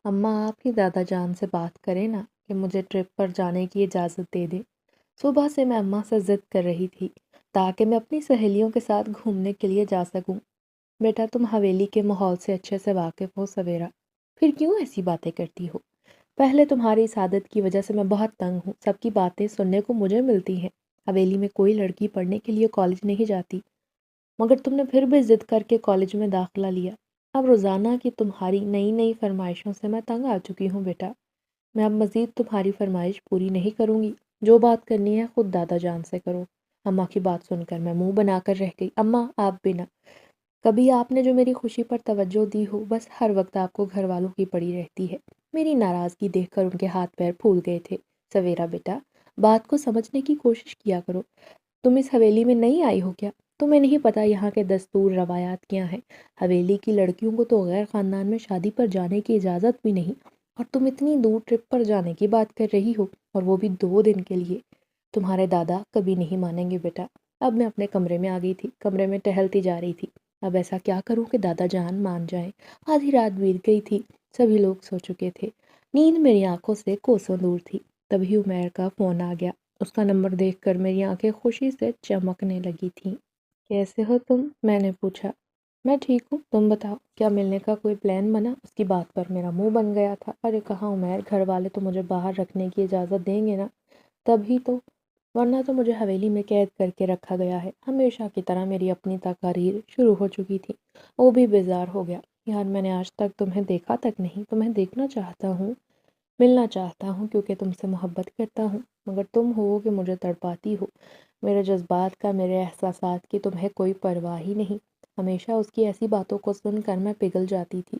اماں آپ ہی دادا جان سے بات کریں نا کہ مجھے ٹرپ پر جانے کی اجازت دے دیں۔ صبح سے میں اماں سے ضد کر رہی تھی تاکہ میں اپنی سہیلیوں کے ساتھ گھومنے کے لیے جا سکوں۔ بیٹا تم حویلی کے ماحول سے اچھے سے واقف ہو سویرا، پھر کیوں ایسی باتیں کرتی ہو؟ پہلے تمہاری اس عادت کی وجہ سے میں بہت تنگ ہوں، سب کی باتیں سننے کو مجھے ملتی ہیں۔ حویلی میں کوئی لڑکی پڑھنے کے لیے کالج نہیں جاتی، مگر تم نے پھر بھی ضد کر کے کالج میں داخلہ لیا۔ اب روزانہ کی تمہاری نئی نئی فرمائشوں سے میں تنگ آ چکی ہوں بیٹا، میں اب مزید تمہاری فرمائش پوری نہیں کروں گی، جو بات کرنی ہے خود دادا جان سے کرو۔ اماں کی بات سن کر میں منہ بنا کر رہ گئی۔ اماں آپ بھی نہ، کبھی آپ نے جو میری خوشی پر توجہ دی ہو، بس ہر وقت آپ کو گھر والوں کی پڑی رہتی ہے۔ میری ناراضگی دیکھ کر ان کے ہاتھ پیر پھول گئے تھے۔ سویرا بیٹا، بات کو سمجھنے کی کوشش کیا کرو، تم اس حویلی میں نہیں آئی ہو کیا؟ تمہیں نہیں پتا یہاں کے دستور روایات کیا ہیں؟ حویلی کی لڑکیوں کو تو غیر خاندان میں شادی پر جانے کی اجازت بھی نہیں، اور تم اتنی دور ٹرپ پر جانے کی بات کر رہی ہو، اور وہ بھی 2 دن کے لیے۔ تمہارے دادا کبھی نہیں مانیں گے بیٹا۔ اب میں اپنے کمرے میں آ گئی تھی، کمرے میں ٹہلتی جا رہی تھی۔ اب ایسا کیا کروں کہ دادا جان مان جائیں؟ آدھی رات بیت گئی تھی، سبھی لوگ سو چکے تھے، نیند میری آنکھوں سے کوسوں دور تھی۔ تبھی عمیر کا فون آ گیا۔ اس کا نمبر دیکھ کر میری آنکھیں خوشی سے چمکنے لگی تھیں۔ کیسے ہو تم؟ میں نے پوچھا۔ میں ٹھیک ہوں، تم بتاؤ، کیا ملنے کا کوئی پلان بنا؟ اس کی بات پر میرا منہ بن گیا تھا۔ ارے کہاں عمیر، گھر والے تو مجھے باہر رکھنے کی اجازت دیں گے نا؟ تبھی تو، ورنہ تو مجھے حویلی میں قید کر کے رکھا گیا ہے۔ ہمیشہ کی طرح میری اپنی تقاریر شروع ہو چکی تھی۔ وہ بھی بیزار ہو گیا۔ یار میں نے آج تک تمہیں دیکھا تک نہیں، تمہیں دیکھنا چاہتا ہوں، ملنا چاہتا ہوں کیونکہ تم سے محبت کرتا ہوں، مگر تم ہو کہ مجھے تڑپاتی ہو۔ میرے جذبات کا، میرے احساسات کی تمہیں کوئی پرواہ ہی نہیں۔ ہمیشہ اس کی ایسی باتوں کو سن کر میں پگھل جاتی تھی۔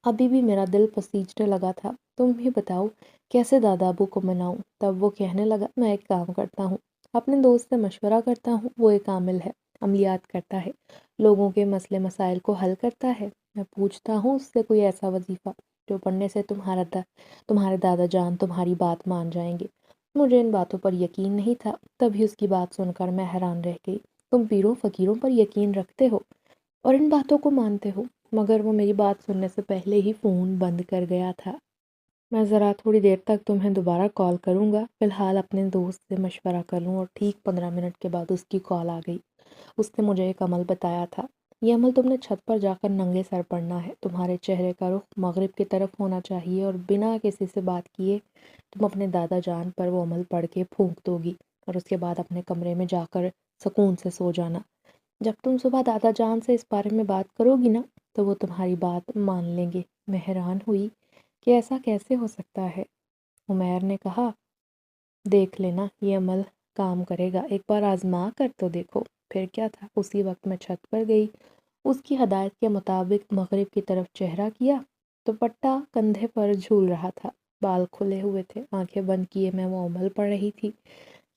ابھی بھی میرا دل پسیجنے لگا تھا۔ تم بھی بتاؤ کیسے دادا ابو کو مناؤں؟ تب وہ کہنے لگا، میں ایک کام کرتا ہوں، اپنے دوست سے مشورہ کرتا ہوں، وہ ایک عامل ہے، عملیات کرتا ہے، لوگوں کے مسئلے مسائل کو حل کرتا ہے۔ میں پوچھتا ہوں اس سے کوئی ایسا وظیفہ جو پڑھنے سے تمہارے دادا جان تمہاری بات مان جائیں گے۔ مجھے ان باتوں پر یقین نہیں تھا، تبھی اس کی بات سن کر میں حیران رہ گئی۔ تم پیروں فقیروں پر یقین رکھتے ہو اور ان باتوں کو مانتے ہو؟ مگر وہ میری بات سننے سے پہلے ہی فون بند کر گیا تھا۔ میں ذرا تھوڑی دیر تک تمہیں دوبارہ کال کروں گا، فی الحال اپنے دوست سے مشورہ کر لوں۔ اور ٹھیک 15 منٹ کے بعد اس کی کال آ گئی۔ اس نے مجھے ایک عمل بتایا تھا۔ یہ عمل تم نے چھت پر جا کر ننگے سر پڑھنا ہے۔ تمہارے چہرے کا رخ مغرب کی طرف ہونا چاہیے، اور بنا کسی سے بات کیے تم اپنے دادا جان پر وہ عمل پڑھ کے پھونک دو گی، اور اس کے بعد اپنے کمرے میں جا کر سکون سے سو جانا۔ جب تم صبح دادا جان سے اس بارے میں بات کرو گی نا، تو وہ تمہاری بات مان لیں گے۔ میں حیران ہوئی کہ ایسا کیسے ہو سکتا ہے۔ عمیر نے کہا، دیکھ لینا یہ عمل کام کرے گا، ایک بار آزما کر تو دیکھو۔ پھر کیا تھا، اسی وقت میں چھت پر گئی، اس کی ہدایت کے مطابق مغرب کی طرف چہرہ کیا، دوپٹہ کندھے پر جھول رہا تھا، بال کھلے ہوئے تھے، آنکھیں بند کیے میں وہ عمل پڑھ رہی تھی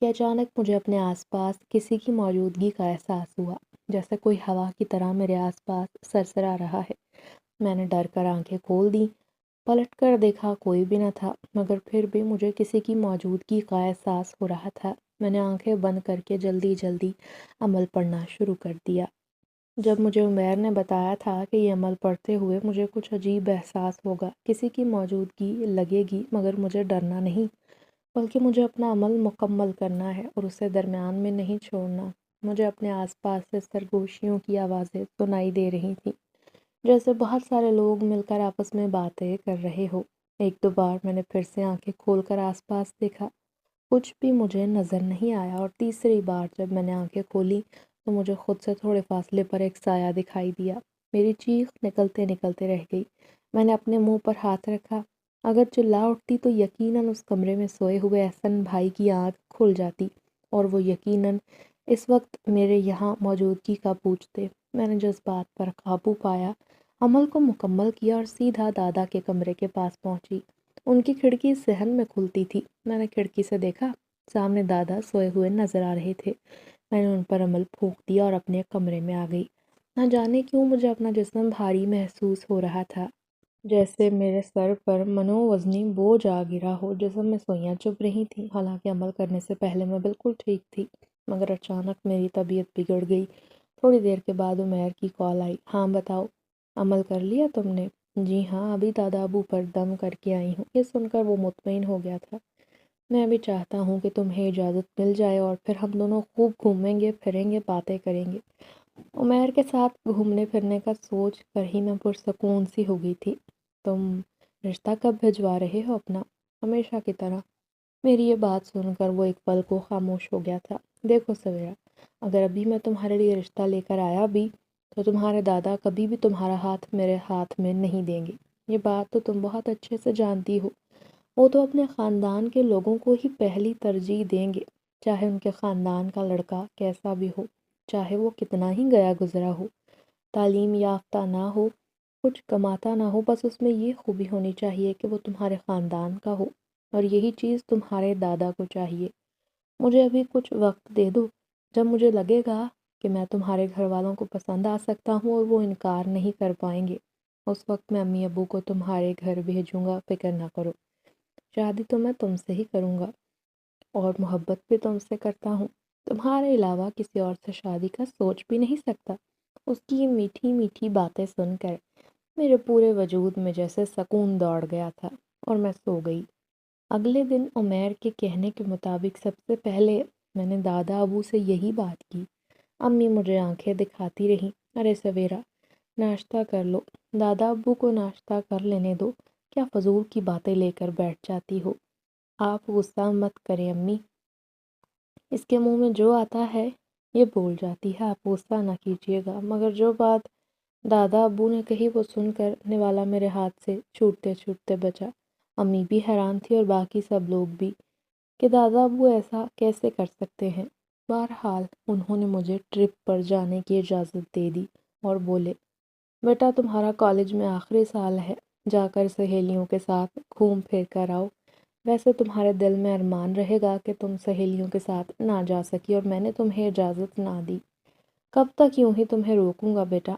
کہ اچانک مجھے اپنے آس پاس کسی کی موجودگی کا احساس ہوا، جیسے کوئی ہوا کی طرح میرے آس پاس سرسرا رہا ہے۔ میں نے ڈر کر آنکھیں کھول دیں، پلٹ کر دیکھا کوئی بھی نہ تھا، مگر پھر بھی مجھے کسی کی موجودگی کا احساس ہو رہا تھا۔ میں نے آنکھیں بند کر کے جلدی جلدی عمل پڑھنا شروع کر دیا۔ جب مجھے عمیر نے بتایا تھا کہ یہ عمل پڑھتے ہوئے مجھے کچھ عجیب احساس ہوگا، کسی کی موجودگی لگے گی، مگر مجھے ڈرنا نہیں، بلکہ مجھے اپنا عمل مکمل کرنا ہے اور اسے درمیان میں نہیں چھوڑنا۔ مجھے اپنے آس پاس سے سرگوشیوں کی آوازیں سنائی دے رہی تھیں، جیسے بہت سارے لوگ مل کر آپس میں باتیں کر رہے ہو۔ ایک دو بار میں نے پھر سے آنکھیں کھول کر آس پاس دیکھا، کچھ بھی مجھے نظر نہیں آیا، اور تیسری بار جب میں نے آنکھیں کھولی تو مجھے خود سے تھوڑے فاصلے پر ایک سایہ دکھائی دیا۔ میری چیخ نکلتے نکلتے رہ گئی۔ میں نے اپنے منہ پر ہاتھ رکھا، اگر چلا اٹھتی تو یقیناً اس کمرے میں سوئے ہوئے احسن بھائی کی آنکھ کھل جاتی، اور وہ یقیناً اس وقت میرے یہاں موجودگی کا پوچھتے۔ میں نے جذبات پر قابو پایا، عمل کو مکمل کیا اور سیدھا دادا کے کمرے کے پاس پہنچی۔ ان کی کھڑکی صحن میں کھلتی تھی۔ میں نے کھڑکی سے دیکھا، سامنے دادا سوئے ہوئے نظر آ رہے تھے۔ میں نے ان پر عمل پھونک دیا اور اپنے کمرے میں آ گئی۔ نہ جانے کیوں مجھے اپنا جسم بھاری محسوس ہو رہا تھا، جیسے میرے سر پر منووزنی بوجھ آ گرا ہو، جسم میں سوئیاں چبھ رہی تھیں۔ حالانکہ عمل کرنے سے پہلے میں بالکل ٹھیک تھی، مگر اچانک میری طبیعت بگڑ گئی۔ تھوڑی دیر کے بعد عمیر کی کال آئی۔ ہاں بتاؤ، عمل کر لیا تم نے؟ جی ہاں، ابھی دادا ابو پر دم کر کے آئی ہوں۔ یہ سن کر وہ مطمئن ہو گیا تھا۔ میں بھی چاہتا ہوں کہ تمہیں اجازت مل جائے اور پھر ہم دونوں خوب گھومیں گے پھریں گے، باتیں کریں گے۔ عمیر کے ساتھ گھومنے پھرنے کا سوچ کر ہی میں پرسکون سی ہو گئی تھی۔ تم رشتہ کب بھجوا رہے ہو اپنا؟ ہمیشہ کی طرح۔ میری یہ بات سن کر وہ ایک پل کو خاموش ہو گیا تھا۔ دیکھو سویرا، اگر ابھی میں تمہارے لیے رشتہ لے کر آیا بھی تو تمہارے دادا کبھی بھی تمہارا ہاتھ میرے ہاتھ میں نہیں دیں گے۔ یہ بات تو تم بہت اچھے سے جانتی ہو۔ وہ تو اپنے خاندان کے لوگوں کو ہی پہلی ترجیح دیں گے، چاہے ان کے خاندان کا لڑکا کیسا بھی ہو، چاہے وہ کتنا ہی گیا گزرا ہو، تعلیم یافتہ نہ ہو، کچھ کماتا نہ ہو، بس اس میں یہ خوبی ہونی چاہیے کہ وہ تمہارے خاندان کا ہو، اور یہی چیز تمہارے دادا کو چاہیے۔ مجھے ابھی کچھ وقت دے دو، جب مجھے لگے گا کہ میں تمہارے گھر والوں کو پسند آ سکتا ہوں اور وہ انکار نہیں کر پائیں گے، اس وقت میں امی ابو کو تمہارے گھر بھیجوں گا، فکر نہ کرو۔ شادی تو میں تم سے ہی کروں گا اور محبت بھی تم سے کرتا ہوں، تمہارے علاوہ کسی اور سے شادی کا سوچ بھی نہیں سکتا۔ اس کی یہ میٹھی میٹھی باتیں سن کر میرے پورے وجود میں جیسے سکون دوڑ گیا تھا اور میں سو گئی۔ اگلے دن عمیر کے کہنے کے مطابق سب سے پہلے میں نے دادا ابو سے یہی بات کی۔ امی مجھے آنکھیں دکھاتی رہیں، ارے سویرا ناشتہ کر لو۔ دادا ابو کو ناشتہ کر لینے دو، کیا فضول کی باتیں لے کر بیٹھ جاتی ہو۔ آپ غصہ مت کریں امی، اس کے منہ میں جو آتا ہے یہ بول جاتی ہے، آپ غصہ نہ کیجیے گا۔ مگر جو بات دادا ابو نے کہی وہ سن کر نوالا میرے ہاتھ سے چھوٹتے چھوٹتے بچا۔ امی بھی حیران تھی اور باقی سب لوگ بھی کہ دادا ابو ایسا کیسے کر سکتے ہیں۔ بہرحال انہوں نے مجھے ٹرپ پر جانے کی اجازت دے دی اور بولے، بیٹا تمہارا کالج میں آخری سال ہے، جا کر سہیلیوں کے ساتھ گھوم پھر کر آؤ۔ ویسے تمہارے دل میں ارمان رہے گا کہ تم سہیلیوں کے ساتھ نہ جا سکی اور میں نے تمہیں اجازت نہ دی۔ کب تک یوں ہی تمہیں روکوں گا بیٹا؟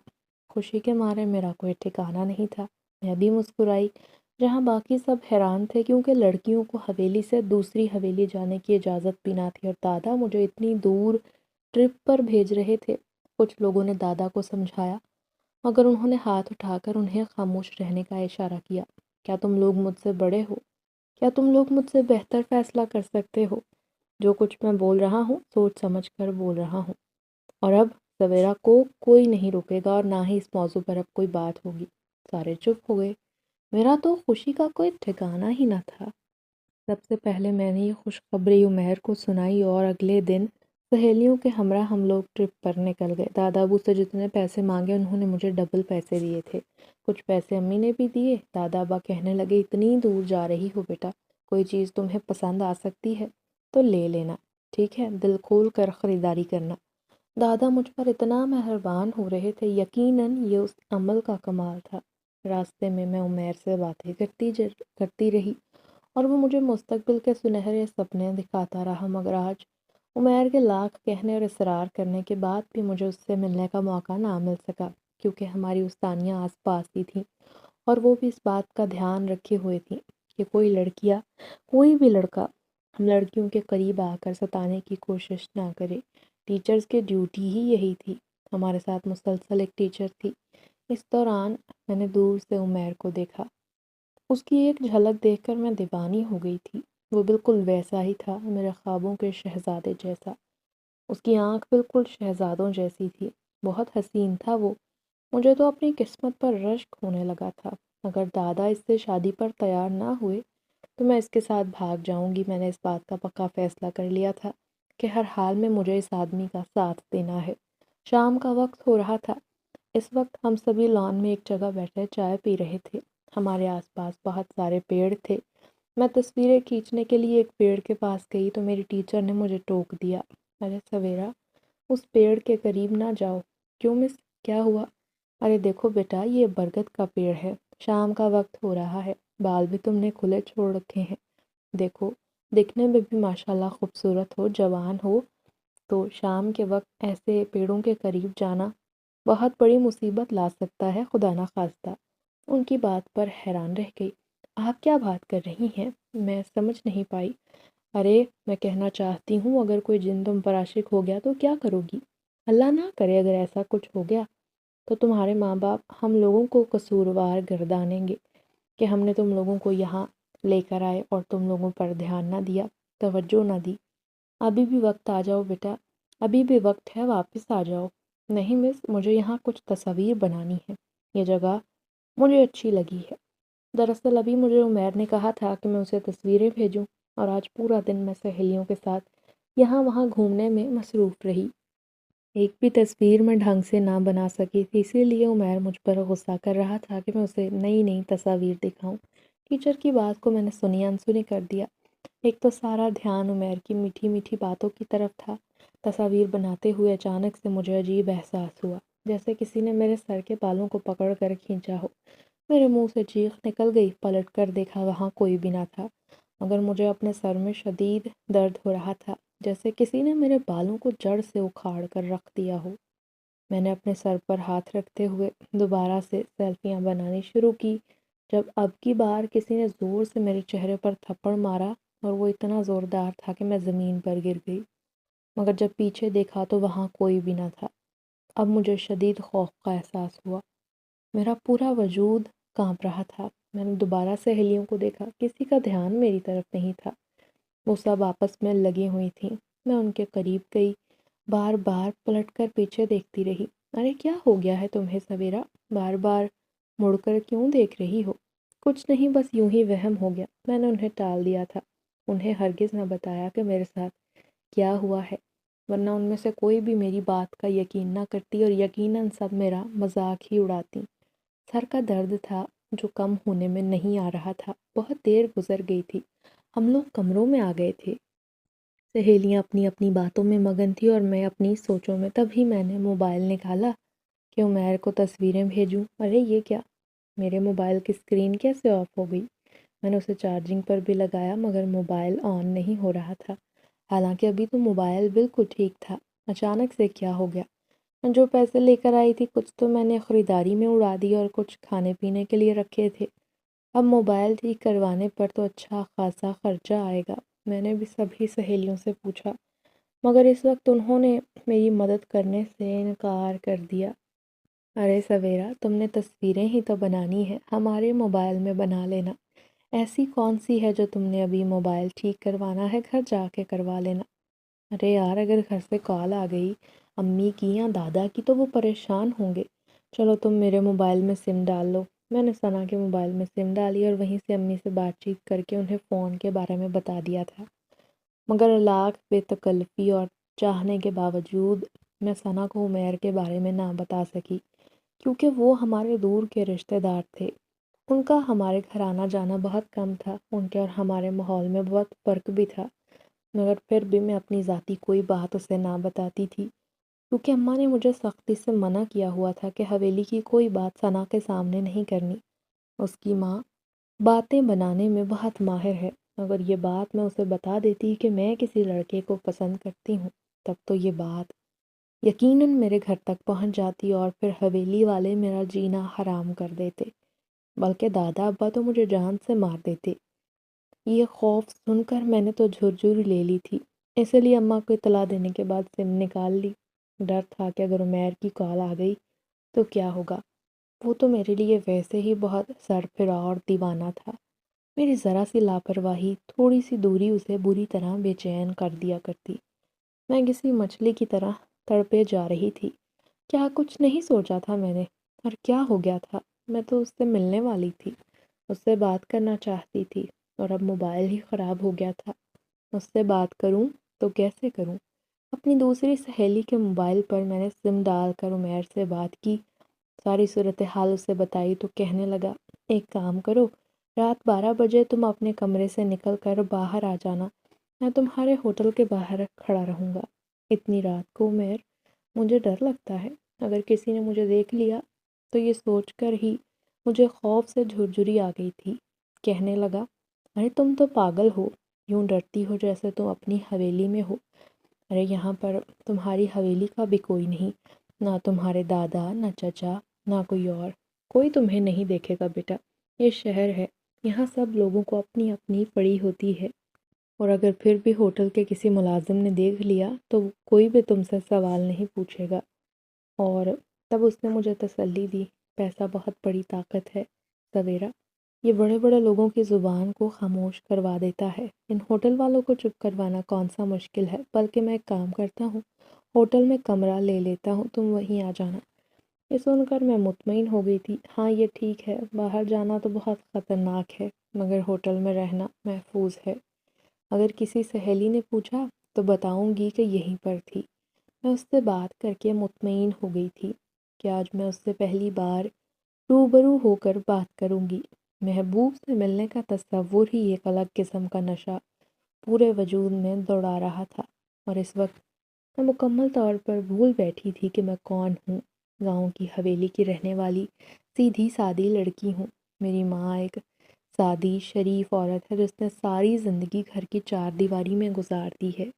خوشی کے مارے میرا کوئی ٹھکانہ نہیں تھا۔ میں بھی مسکرائی، جہاں باقی سب حیران تھے، کیونکہ لڑکیوں کو حویلی سے دوسری حویلی جانے کی اجازت بھی نہ تھی اور دادا مجھے اتنی دور ٹرپ پر بھیج رہے تھے۔ کچھ لوگوں نے دادا کو سمجھایا مگر انہوں نے ہاتھ اٹھا کر انہیں خاموش رہنے کا اشارہ کیا۔ کیا تم لوگ مجھ سے بڑے ہو؟ کیا تم لوگ مجھ سے بہتر فیصلہ کر سکتے ہو؟ جو کچھ میں بول رہا ہوں سوچ سمجھ کر بول رہا ہوں، اور اب سویرا کو کوئی نہیں روکے گا اور نہ ہی اس موضوع پر اب کوئی بات ہوگی۔ سارے چپ ہو گئے۔ میرا تو خوشی کا کوئی ٹھکانہ ہی نہ تھا۔ سب سے پہلے میں نے یہ خوشخبری عمیر کو سنائی اور اگلے دن سہیلیوں کے ہمراہ ہم لوگ ٹرپ پر نکل گئے۔ دادا ابو سے جتنے پیسے مانگے انہوں نے مجھے ڈبل پیسے دیے تھے، کچھ پیسے امی نے بھی دیے۔ دادا ابا کہنے لگے، اتنی دور جا رہی ہو بیٹا، کوئی چیز تمہیں پسند آ سکتی ہے تو لے لینا، ٹھیک ہے، دل کھول کر خریداری کرنا۔ دادا مجھ پر اتنا مہربان ہو رہے تھے، یقیناً یہ اس عمل کا کمال تھا۔ راستے میں عمیر سے باتیں کرتی رہی اور وہ مجھے مستقبل کے سنہرے سپنے دکھاتا رہا، مگر آج عمیر کے لاکھ کہنے اور اصرار کرنے کے بعد بھی مجھے اس سے ملنے کا موقع نہ مل سکا، کیونکہ ہماری استانیاں آس پاس ہی تھیں اور وہ بھی اس بات کا دھیان رکھے ہوئے تھیں کہ کوئی بھی لڑکا ہم لڑکیوں کے قریب آ کر ستانے کی کوشش نہ کرے۔ ٹیچرز کی ڈیوٹی ہی یہی تھی۔ ہمارے ساتھ مسلسل ایک ٹیچر تھی۔ اس دوران میں نے دور سے عمیر کو دیکھا۔ اس کی ایک جھلک دیکھ کر میں دیوانی ہو گئی تھی۔ وہ بالکل ویسا ہی تھا، میرے خوابوں کے شہزادے جیسا۔ اس کی آنکھ بالکل شہزادوں جیسی تھی، بہت حسین تھا وہ۔ مجھے تو اپنی قسمت پر رشک ہونے لگا تھا۔ اگر دادا اس سے شادی پر تیار نہ ہوئے تو میں اس کے ساتھ بھاگ جاؤں گی۔ میں نے اس بات کا پکا فیصلہ کر لیا تھا کہ ہر حال میں مجھے اس آدمی کا ساتھ دینا ہے۔ شام کا وقت ہو رہا تھا۔ اس وقت ہم سبھی لان میں ایک جگہ بیٹھے چائے پی رہے تھے۔ ہمارے آس پاس بہت سارے پیڑ تھے۔ میں تصویریں کھینچنے کے لیے ایک پیڑ کے پاس گئی تو میری ٹیچر نے مجھے ٹوک دیا، ارے سویرا اس پیڑ کے قریب نہ جاؤ۔ کیوں مس، کیا ہوا؟ ارے دیکھو بیٹا، یہ برگد کا پیڑ ہے، شام کا وقت ہو رہا ہے، بال بھی تم نے کھلے چھوڑ رکھے ہیں، دیکھو دکھنے میں بھی ماشاءاللہ خوبصورت ہو، جوان ہو، تو شام کے وقت ایسے پیڑوں کے قریب جانا بہت بڑی مصیبت لا سکتا ہے، خدا نہ خواستہ۔ ان کی بات پر حیران رہ گئی۔ آپ کیا بات کر رہی ہیں؟ میں سمجھ نہیں پائی۔ ارے میں کہنا چاہتی ہوں اگر کوئی جن تم پر عاشق ہو گیا تو کیا کرو گی؟ اللہ نہ کرے اگر ایسا کچھ ہو گیا تو تمہارے ماں باپ ہم لوگوں کو قصوروار گردانیں گے کہ ہم نے تم لوگوں کو یہاں لے کر آئے اور تم لوگوں پر دھیان نہ دیا، توجہ نہ دی۔ ابھی بھی وقت آ جاؤ بیٹا، ابھی بھی وقت ہے، واپس آ جاؤ۔ نہیں مس، مجھے یہاں کچھ تصاویر بنانی ہے، یہ جگہ مجھے اچھی لگی ہے۔ دراصل ابھی مجھے عمیر نے کہا تھا کہ میں اسے تصویریں بھیجوں، اور آج پورا دن میں سہیلیوں کے ساتھ یہاں وہاں گھومنے میں مصروف رہی۔ ایک بھی تصویر میں ڈھنگ سے نہ بنا سکی تھی، اسی لیے عمیر مجھ پر غصہ کر رہا تھا کہ میں اسے نئی نئی تصاویر دکھاؤں۔ ٹیچر کی بات کو میں نے سنی انسنی کر دیا۔ ایک تو سارا دھیان عمیر کی میٹھی میٹھی باتوں کی طرف تھا۔ تصاویر بناتے ہوئے اچانک سے مجھے عجیب احساس ہوا، جیسے کسی نے میرے سر کے بالوں کو پکڑ کر کھینچا ہو۔ میرے منہ سے چیخ نکل گئی، پلٹ کر دیکھا، وہاں کوئی بھی نہ تھا، مگر مجھے اپنے سر میں شدید درد ہو رہا تھا، جیسے کسی نے میرے بالوں کو جڑ سے اکھاڑ کر رکھ دیا ہو۔ میں نے اپنے سر پر ہاتھ رکھتے ہوئے دوبارہ سے سیلفیاں بنانی شروع کی، جب اب کی بار کسی نے زور سے میرے چہرے پر تھپڑ مارا، اور وہ اتنا زوردار تھا کہ میں زمین پر گر گئی۔ مگر جب پیچھے دیکھا تو وہاں کوئی بھی نہ تھا۔ اب مجھے شدید خوف کا احساس ہوا، میرا پورا وجود کانپ رہا تھا۔ میں نے دوبارہ سہیلیوں کو دیکھا، کسی کا دھیان میری طرف نہیں تھا، وہ سب آپس میں لگی ہوئی تھیں۔ میں ان کے قریب گئی، بار بار پلٹ کر پیچھے دیکھتی رہی۔ ارے کیا ہو گیا ہے تمہیں سویرا؟ بار بار مڑ کر کیوں دیکھ رہی ہو؟ کچھ نہیں، بس یوں ہی وہم ہو گیا۔ میں نے انہیں ٹال دیا تھا، انہیں ہرگز نہ بتایا کہ میرے ساتھ کیا ہوا ہے، ورنہ ان میں سے کوئی بھی میری بات کا یقین نہ کرتی اور یقیناً سب میرا مذاق ہی اڑاتی۔ سر کا درد تھا جو کم ہونے میں نہیں آ رہا تھا۔ بہت دیر گزر گئی تھی، ہم لوگ کمروں میں آ گئے تھے۔ سہیلیاں اپنی اپنی باتوں میں مگن تھی اور میں اپنی سوچوں میں۔ تبھی میں نے موبائل نکالا کہ عمیر کو تصویریں بھیجوں۔ ارے یہ کیا، میرے موبائل کی اسکرین کیسے آف ہو گئی؟ میں نے اسے چارجنگ پر بھی لگایا، مگر موبائل آن نہیں ہو رہا تھا، حالانکہ ابھی تو موبائل بالکل ٹھیک تھا۔ اچانک سے کیا ہو گیا؟ جو پیسے لے کر آئی تھی کچھ تو میں نے خریداری میں اڑا دی اور کچھ کھانے پینے کے لیے رکھے تھے۔ اب موبائل ٹھیک کروانے پر تو اچھا خاصا خرچہ آئے گا۔ میں نے بھی سبھی سہیلیوں سے پوچھا، مگر اس وقت انہوں نے میری مدد کرنے سے انکار کر دیا۔ ارے سویرا، تم نے تصویریں ہی تو بنانی ہے، ہمارے موبائل میں بنا لینا۔ ایسی کون سی ہے جو تم نے ابھی موبائل ٹھیک کروانا ہے؟ گھر جا کے کروا لینا۔ ارے یار، اگر گھر سے کال آ گئی امی کی یا دادا کی تو وہ پریشان ہوں گے۔ چلو تم میرے موبائل میں سم ڈال لو۔ میں نے ثنا کے موبائل میں سم ڈالی اور وہیں سے امی سے بات چیت کر کے انہیں فون کے بارے میں بتا دیا تھا، مگر لاکھ بے تکلفی اور چاہنے کے باوجود میں ثنا کو عمیر کے بارے میں نہ بتا سکی، کیونکہ وہ ہمارے دور کے رشتہ دار تھے۔ ان کا ہمارے گھر آنا جانا بہت کم تھا، ان کے اور ہمارے ماحول میں بہت فرق بھی تھا، مگر پھر بھی میں اپنی ذاتی کوئی بات اسے نہ بتاتی تھی، کیونکہ اماں نے مجھے سختی سے منع کیا ہوا تھا کہ حویلی کی کوئی بات ثنا کے سامنے نہیں کرنی۔ اس کی ماں باتیں بنانے میں بہت ماہر ہے، اگر یہ بات میں اسے بتا دیتی کہ میں کسی لڑکے کو پسند کرتی ہوں، تب تو یہ بات یقیناً میرے گھر تک پہنچ جاتی اور پھر حویلی والے میرا جینا حرام کر دیتے، بلکہ دادا ابا تو مجھے جان سے مار دیتے۔ یہ خوف سن کر میں نے تو جھرجھری لے لی تھی، اسی لیے اماں کو اطلاع دینے کے بعد سم نکال لی۔ ڈر تھا کہ اگر عمیر کی کال آ گئی تو کیا ہوگا، وہ تو میرے لیے ویسے ہی بہت سرفراز اور دیوانہ تھا۔ میری ذرا سی لاپرواہی، تھوڑی سی دوری اسے بری طرح بے چین کر دیا کرتی۔ میں کسی مچھلی کی طرح تڑپے جا رہی تھی۔ کیا کچھ نہیں سوچا تھا میں نے، اور کیا ہو گیا تھا؟ میں تو اس سے ملنے والی تھی، اس سے بات کرنا چاہتی تھی، اور اب موبائل ہی خراب ہو گیا تھا۔ اس سے بات کروں تو کیسے کروں؟ اپنی دوسری سہیلی کے موبائل پر میں نے سم ڈال کر عمیر سے بات کی، ساری صورتحال اسے بتائی تو کہنے لگا، ایک کام کرو، رات 12 بجے تم اپنے کمرے سے نکل کر باہر آ جانا، میں تمہارے ہوٹل کے باہر کھڑا رہوں گا۔ اتنی رات کو عمیر، مجھے ڈر لگتا ہے، اگر کسی نے مجھے دیکھ لیا تو یہ سوچ کر ہی مجھے خوف سے جھرجھری آ گئی تھی۔ کہنے لگا، ارے تم تو پاگل ہو، یوں ڈرتی ہو جیسے تم اپنی حویلی میں ہو۔ ارے یہاں پر تمہاری حویلی کا بھی کوئی نہیں، نہ تمہارے دادا، نہ چچا، نہ کوئی اور، کوئی تمہیں نہیں دیکھے گا بیٹا، یہ شہر ہے، یہاں سب لوگوں کو اپنی اپنی پڑی ہوتی ہے، اور اگر پھر بھی ہوٹل کے کسی ملازم نے دیکھ لیا تو کوئی بھی تم سے سوال نہیں پوچھے گا، اور تب اس نے مجھے تسلی دی، پیسہ بہت بڑی طاقت ہے سویرا، یہ بڑے بڑے لوگوں کی زبان کو خاموش کروا دیتا ہے، ان ہوٹل والوں کو چپ کروانا کون سا مشکل ہے، بلکہ میں ایک کام کرتا ہوں، ہوٹل میں کمرہ لے لیتا ہوں، تم وہیں آ جانا۔ یہ سن کر میں مطمئن ہو گئی تھی، ہاں یہ ٹھیک ہے، باہر جانا تو بہت خطرناک ہے، مگر ہوٹل میں رہنا محفوظ ہے۔ اگر کسی سہیلی نے پوچھا تو بتاؤں گی کہ یہیں پر تھی۔ میں اس سے بات کر کے مطمئن ہو گئی تھی کہ آج میں اس سے پہلی بار روبرو ہو کر بات کروں گی۔ محبوب سے ملنے کا تصور ہی ایک الگ قسم کا نشہ پورے وجود میں دوڑا رہا تھا، اور اس وقت میں مکمل طور پر بھول بیٹھی تھی کہ میں کون ہوں۔ گاؤں کی حویلی کی رہنے والی سیدھی سادی لڑکی ہوں۔ میری ماں ایک سادی شریف عورت ہے جس نے ساری زندگی گھر کی چار دیواری میں گزار دی ہے۔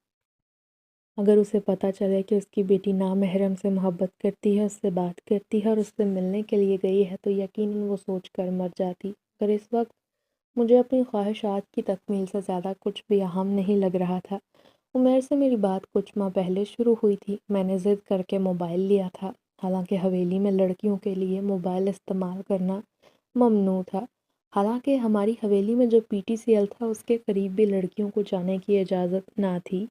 اگر اسے پتہ چلے کہ اس کی بیٹی نامحرم سے محبت کرتی ہے، اس سے بات کرتی ہے اور اس سے ملنے کے لیے گئی ہے، تو یقیناً وہ سوچ کر مر جاتی۔ پر اس وقت مجھے اپنی خواہشات کی تکمیل سے زیادہ کچھ بھی اہم نہیں لگ رہا تھا۔ عمیر سے میری بات کچھ ماہ پہلے شروع ہوئی تھی۔ میں نے ضد کر کے موبائل لیا تھا، حالانکہ حویلی میں لڑکیوں کے لیے موبائل استعمال کرنا ممنوع تھا۔ حالانکہ ہماری حویلی میں جو پی ٹی سی ایل تھا اس کے قریب بھی لڑکیوں کو جانے کی اجازت نہ تھی،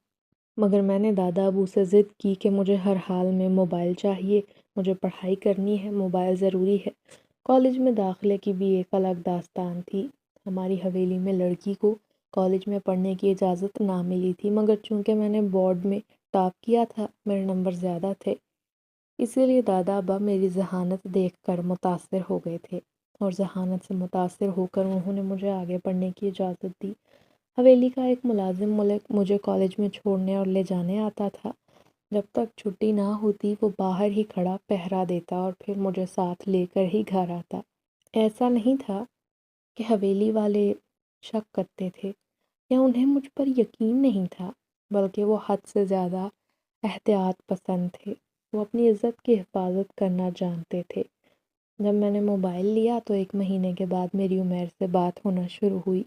مگر میں نے دادا ابو سے ضد کی کہ مجھے ہر حال میں موبائل چاہیے، مجھے پڑھائی کرنی ہے، موبائل ضروری ہے۔ کالج میں داخلے کی بھی ایک الگ داستان تھی۔ ہماری حویلی میں لڑکی کو کالج میں پڑھنے کی اجازت نہ ملی تھی، مگر چونکہ میں نے بورڈ میں ٹاپ کیا تھا، میرے نمبر زیادہ تھے، اسی لیے دادا ابا میری ذہانت دیکھ کر متاثر ہو گئے تھے، اور ذہانت سے متاثر ہو کر انہوں نے مجھے آگے پڑھنے کی اجازت دی۔ حویلی کا ایک ملازم مجھے کالج میں چھوڑنے اور لے جانے آتا تھا۔ جب تک چھٹی نہ ہوتی وہ باہر ہی کھڑا پہرا دیتا اور پھر مجھے ساتھ لے کر ہی گھر آتا۔ ایسا نہیں تھا کہ حویلی والے شک کرتے تھے یا انہیں مجھ پر یقین نہیں تھا، بلکہ وہ حد سے زیادہ احتیاط پسند تھے، وہ اپنی عزت کی حفاظت کرنا جانتے تھے۔ جب میں نے موبائل لیا تو 1 مہینے کے بعد میری عمیر سے بات ہونا شروع ہوئی۔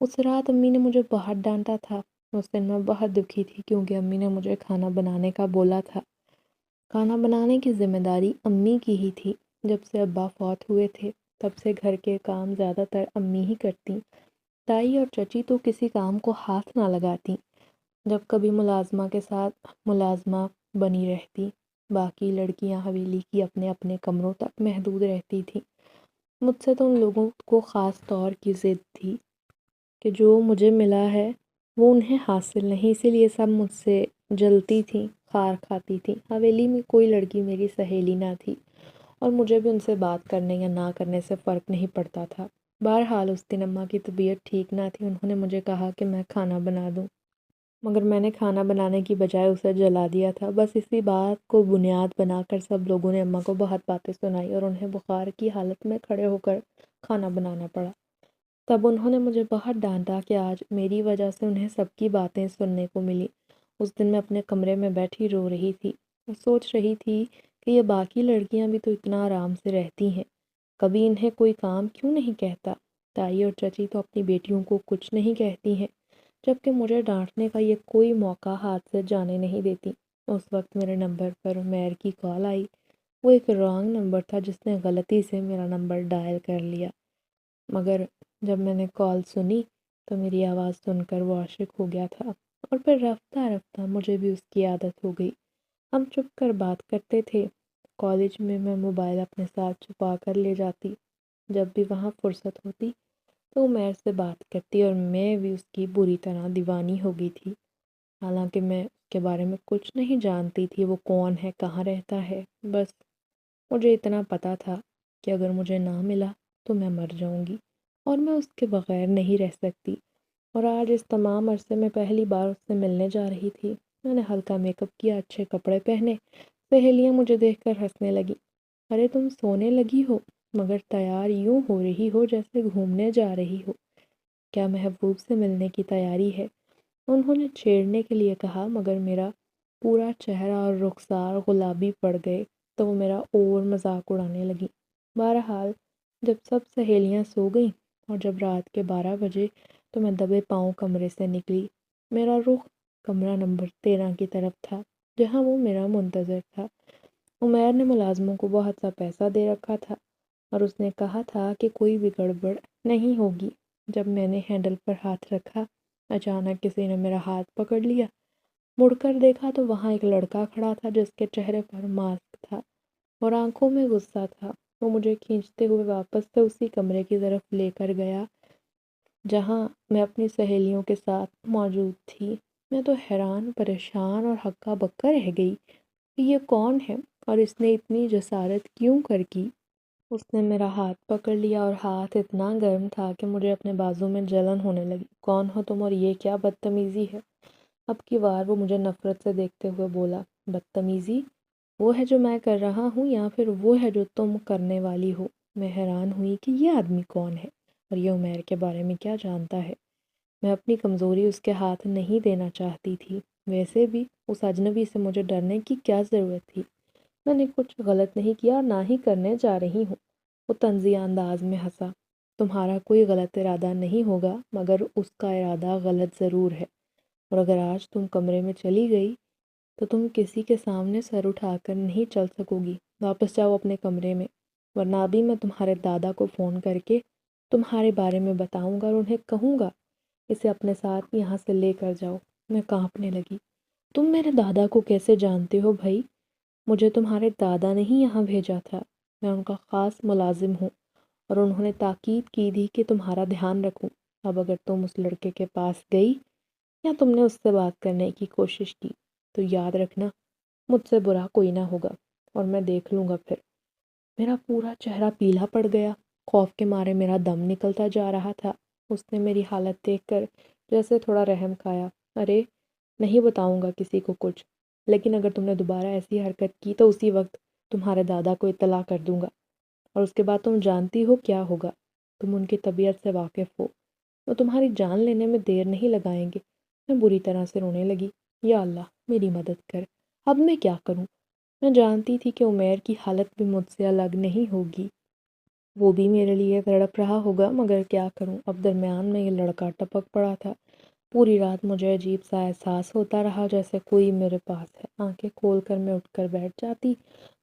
اس رات امی نے مجھے بہت ڈانٹا تھا۔ اس دن میں بہت دکھی تھی کیونکہ امی نے مجھے کھانا بنانے کا بولا تھا۔ کھانا بنانے کی ذمہ داری امی کی ہی تھی۔ جب سے ابا فوت ہوئے تھے تب سے گھر کے کام زیادہ تر امی ہی کرتی، تائی اور چچی تو کسی کام کو ہاتھ نہ لگاتی، جب کبھی ملازمہ کے ساتھ ملازمہ بنی رہتی۔ باقی لڑکیاں حویلی کی اپنے اپنے کمروں تک محدود رہتی تھیں۔ مجھ سے تو ان لوگوں کو خاص طور کی ضد تھی کہ جو مجھے ملا ہے وہ انہیں حاصل نہیں، اسی لیے سب مجھ سے جلتی تھیں، خار کھاتی تھیں۔ حویلی میں کوئی لڑکی میری سہیلی نہ تھی، اور مجھے بھی ان سے بات کرنے یا نہ کرنے سے فرق نہیں پڑتا تھا۔ بہرحال اس دن اماں کی طبیعت ٹھیک نہ تھی، انہوں نے مجھے کہا کہ میں کھانا بنا دوں، مگر میں نے کھانا بنانے کی بجائے اسے جلا دیا تھا۔ بس اسی بات کو بنیاد بنا کر سب لوگوں نے اماں کو بہت باتیں سنائی اور انہیں بخار کی حالت میں کھڑے ہو کر کھانا بنانا پڑا۔ تب انہوں نے مجھے بہت ڈانٹا کہ آج میری وجہ سے انہیں سب کی باتیں سننے کو ملی۔ اس دن میں اپنے کمرے میں بیٹھی رو رہی تھی اور سوچ رہی تھی کہ یہ باقی لڑکیاں بھی تو اتنا آرام سے رہتی ہیں، کبھی انہیں کوئی کام کیوں نہیں کہتا؟ تائی اور چچی تو اپنی بیٹیوں کو کچھ نہیں کہتی ہیں، جبکہ مجھے ڈانٹنے کا یہ کوئی موقع ہاتھ سے جانے نہیں دیتی۔ اس وقت میرے نمبر پر عمیر کی کال آئی۔ وہ ایک رانگ نمبر تھا جس نے غلطی سے میرا نمبر ڈائل کر لیا، مگر جب میں نے کال سنی تو میری آواز سن کر وہ عاشق ہو گیا تھا، اور پھر رفتہ رفتہ مجھے بھی اس کی عادت ہو گئی۔ ہم چھپ کر بات کرتے تھے۔ کالج میں میں موبائل اپنے ساتھ چھپا کر لے جاتی، جب بھی وہاں فرصت ہوتی تو عمیر سے بات کرتی، اور میں بھی اس کی بری طرح دیوانی ہو گئی تھی۔ حالانکہ میں اس کے بارے میں کچھ نہیں جانتی تھی، وہ کون ہے، کہاں رہتا ہے، بس مجھے اتنا پتا تھا کہ اگر مجھے نہ ملا تو میں مر جاؤں گی، اور میں اس کے بغیر نہیں رہ سکتی۔ اور آج اس تمام عرصے میں پہلی بار اس سے ملنے جا رہی تھی۔ میں نے ہلکا میک اپ کیا، اچھے کپڑے پہنے۔ سہیلیاں مجھے دیکھ کر ہنسنے لگی۔ ارے تم سونے لگی ہو، مگر تیار یوں ہو رہی ہو جیسے گھومنے جا رہی ہو، کیا محبوب سے ملنے کی تیاری ہے؟ انہوں نے چھیڑنے کے لیے کہا، مگر میرا پورا چہرہ اور رخسار گلابی پڑ گئے تو وہ میرا اور مذاق اڑانے لگی۔ بہرحال جب سب سہیلیاں سو گئیں اور جب رات کے 12 بجے تو میں دبے پاؤں کمرے سے نکلی۔ میرا رخ کمرہ نمبر 13 کی طرف تھا، جہاں وہ میرا منتظر تھا۔ عمیر نے ملازموں کو بہت سا پیسہ دے رکھا تھا اور اس نے کہا تھا کہ کوئی بھی گڑبڑ نہیں ہوگی۔ جب میں نے ہینڈل پر ہاتھ رکھا، اچانک کسی نے میرا ہاتھ پکڑ لیا۔ مڑ کر دیکھا تو وہاں ایک لڑکا کھڑا تھا جس کے چہرے پر ماسک تھا اور آنکھوں میں غصہ تھا۔ وہ مجھے کھینچتے ہوئے واپس سے اسی کمرے کی طرف لے کر گیا جہاں میں اپنی سہیلیوں کے ساتھ موجود تھی۔ میں تو حیران، پریشان اور ہکا بکا رہ گئی کہ یہ کون ہے اور اس نے اتنی جسارت کیوں کر کی۔ اس نے میرا ہاتھ پکڑ لیا اور ہاتھ اتنا گرم تھا کہ مجھے اپنے بازو میں جلن ہونے لگی۔ کون ہو تم اور یہ کیا بدتمیزی ہے؟ اب کی بار وہ مجھے نفرت سے دیکھتے ہوئے بولا، بدتمیزی؟ وہ ہے جو میں کر رہا ہوں یا پھر وہ ہے جو تم کرنے والی ہو؟ میں حیران ہوئی کہ یہ آدمی کون ہے اور یہ عمیر کے بارے میں کیا جانتا ہے۔ میں اپنی کمزوری اس کے ہاتھ نہیں دینا چاہتی تھی، ویسے بھی اس اجنبی سے مجھے ڈرنے کی کیا ضرورت تھی؟ میں نے کچھ غلط نہیں کیا اور نہ ہی کرنے جا رہی ہوں۔ وہ طنزیہ انداز میں ہنسا، تمہارا کوئی غلط ارادہ نہیں ہوگا مگر اس کا ارادہ غلط ضرور ہے، اور اگر آج تم کمرے میں چلی گئی تو تم کسی کے سامنے سر اٹھا کر نہیں چل سکو گی۔ واپس جاؤ اپنے کمرے میں، ورنہ ابھی میں تمہارے دادا کو فون کر کے تمہارے بارے میں بتاؤں گا اور انہیں کہوں گا اسے اپنے ساتھ یہاں سے لے کر جاؤ۔ میں کانپنے لگی، تم میرے دادا کو کیسے جانتے ہو بھائی؟ مجھے تمہارے دادا نے ہی یہاں بھیجا تھا، میں ان کا خاص ملازم ہوں اور انہوں نے تاکید کی تھی کہ تمہارا دھیان رکھوں۔ اب اگر تم اس لڑکے کے پاس گئی یا تم نے اس سے بات کرنے کی کوشش کی تو یاد رکھنا مجھ سے برا کوئی نہ ہوگا اور میں دیکھ لوں گا پھر۔ میرا پورا چہرہ پیلا پڑ گیا، خوف کے مارے میرا دم نکلتا جا رہا تھا۔ اس نے میری حالت دیکھ کر جیسے تھوڑا رحم کھایا، ارے نہیں بتاؤں گا کسی کو کچھ، لیکن اگر تم نے دوبارہ ایسی حرکت کی تو اسی وقت تمہارے دادا کو اطلاع کر دوں گا، اور اس کے بعد تم جانتی ہو کیا ہوگا۔ تم ان کی طبیعت سے واقف ہو، وہ تمہاری جان لینے میں دیر نہیں لگائیں گے۔ میں بری طرح سے رونے لگی، یا اللہ میری مدد کر، اب میں کیا کروں؟ میں جانتی تھی کہ عمیر کی حالت بھی مجھ سے الگ نہیں ہوگی، وہ بھی میرے لیے تڑپ رہا ہوگا، مگر کیا کروں؟ اب درمیان میں یہ لڑکا ٹپک پڑا تھا۔ پوری رات مجھے عجیب سا احساس ہوتا رہا جیسے کوئی میرے پاس ہے۔ آنکھیں کھول کر میں اٹھ کر بیٹھ جاتی۔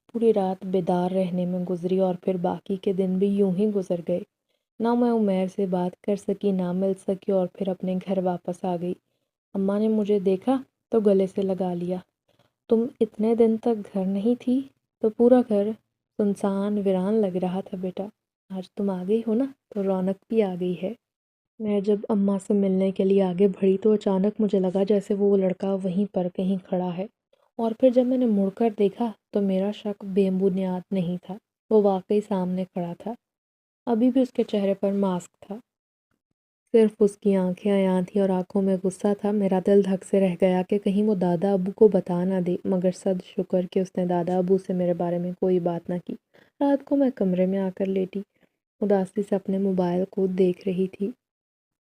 پوری رات بیدار رہنے میں گزری اور پھر باقی کے دن بھی یوں ہی گزر گئے۔ نہ میں عمیر سے بات کر سکی، نہ مل سکی، اور پھر اپنے گھر واپس آ گئی۔ اماں نے مجھے دیکھا تو گلے سے لگا لیا، تم اتنے دن تک گھر نہیں تھی تو پورا گھر سنسان ویران لگ رہا تھا بیٹا، آج تم آ گئی ہو نا تو رونق بھی آ گئی ہے۔ میں جب اماں سے ملنے کے لیے آگے بڑھی تو اچانک مجھے لگا جیسے وہ لڑکا وہیں پر کہیں کھڑا ہے، اور پھر جب میں نے مڑ کر دیکھا تو میرا شک بے بنیاد نہیں تھا، وہ واقعی سامنے کھڑا تھا۔ ابھی بھی اس کے چہرے پر ماسک تھا، صرف اس کی آنکھیں عیاں تھیں اور آنکھوں میں غصہ تھا۔ میرا دل دھک سے رہ گیا کہ کہیں وہ دادا ابو کو بتا نہ دے، مگر صد شکر کہ اس نے دادا ابو سے میرے بارے میں کوئی بات نہ کی۔ رات کو میں کمرے میں آ کر لیٹی، اداسی سے اپنے موبائل کو دیکھ رہی تھی۔